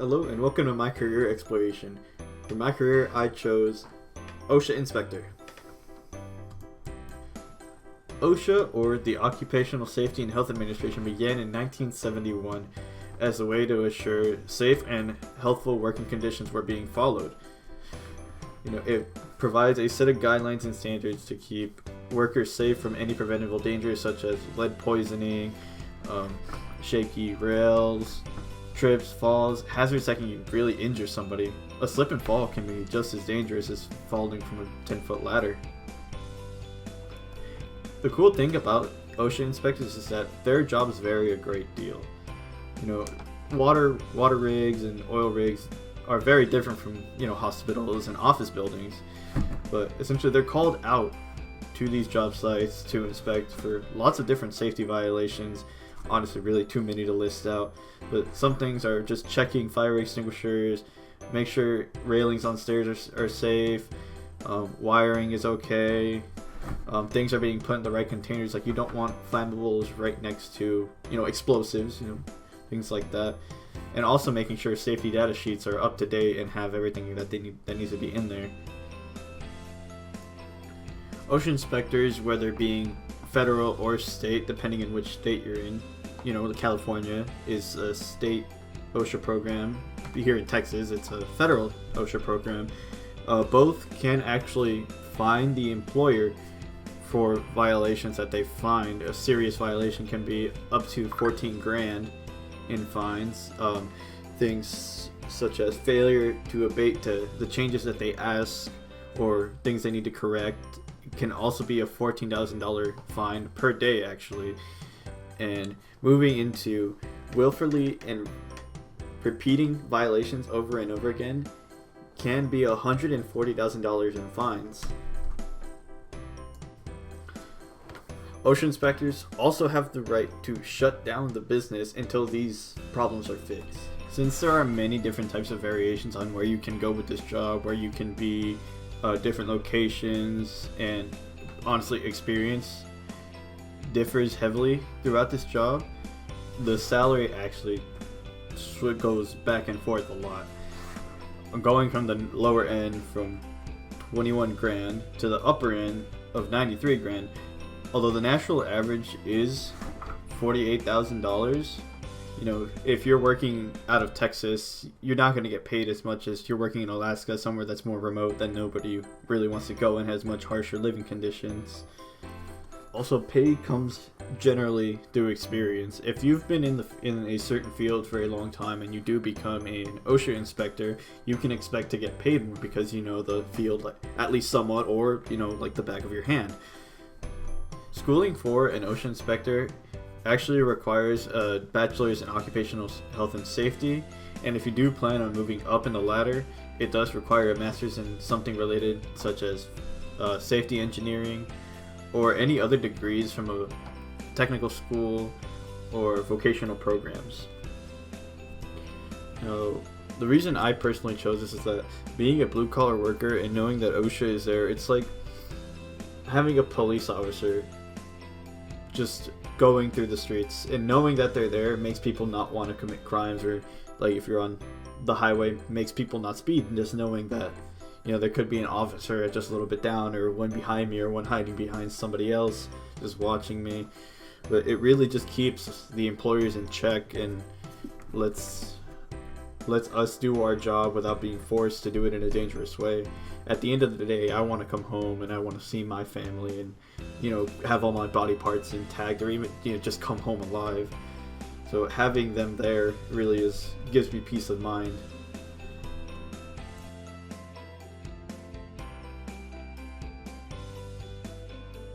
Hello and welcome to my career exploration. For my career, I chose OSHA inspector. OSHA, or the Occupational Safety and Health Administration, began in 1971 as a way to assure safe and healthful working conditions were being followed. It provides a set of guidelines and standards to keep workers safe from any preventable dangers such as lead poisoning, shaky rails, trips, falls, hazards that can really injure somebody. A slip and fall can be just as dangerous as falling from a 10-foot ladder. The cool thing about OSHA inspectors is that their jobs vary a great deal. Water rigs and oil rigs are very different from hospitals and office buildings, but essentially they're called out to these job sites to inspect for lots of different safety violations. Honestly, really too many to list out, but some things are just checking fire extinguishers, make sure railings on stairs are safe, wiring is okay, things are being put in the right containers, like you don't want flammables right next to explosives, things like that. And also making sure safety data sheets are up to date and have everything that needs to be in there. OSHA inspectors, whether being federal or state, depending on which state you're in, California is a state OSHA program. Here in Texas, it's a federal OSHA program. Both can actually fine the employer for violations that they find. A serious violation can be up to 14 grand in fines. Things such as failure to abate to the changes that they ask or things they need to correct can also be a $14,000 fine per day, actually. And moving into willfully and repeating violations over and over again can be $140,000 in fines. OSHA inspectors also have the right to shut down the business until these problems are fixed. Since there are many different types of variations on where you can go with this job, where you can be different locations, and honestly experience differs heavily throughout this job, the salary actually goes back and forth a lot. I'm going from the lower end from 21 grand to the upper end of 93 grand. Although the national average is $48,000, if you're working out of Texas, you're not going to get paid as much as you're working in Alaska, somewhere that's more remote that nobody really wants to go and has much harsher living conditions. Also, pay comes generally through experience. If you've been in a certain field for a long time and you do become an OSHA inspector, you can expect to get paid more because you know the field at least somewhat, or like the back of your hand. Schooling for an OSHA inspector actually requires a bachelor's in occupational health and safety, and if you do plan on moving up in the ladder, it does require a master's in something related, such as safety engineering or any other degrees from a technical school or vocational programs. Now, the reason I personally chose this is that being a blue-collar worker and knowing that OSHA is there, it's like having a police officer just going through the streets, and knowing that they're there makes people not want to commit crimes, or like if you're on the highway, makes people not speed, and just knowing that there could be an officer just a little bit down, or one behind me, or one hiding behind somebody else just watching me. But it really just keeps the employers in check and lets us do our job without being forced to do it in a dangerous way. At the end of the day, I want to come home and I want to see my family and have all my body parts intact, or even just come home alive. So having them there really gives me peace of mind.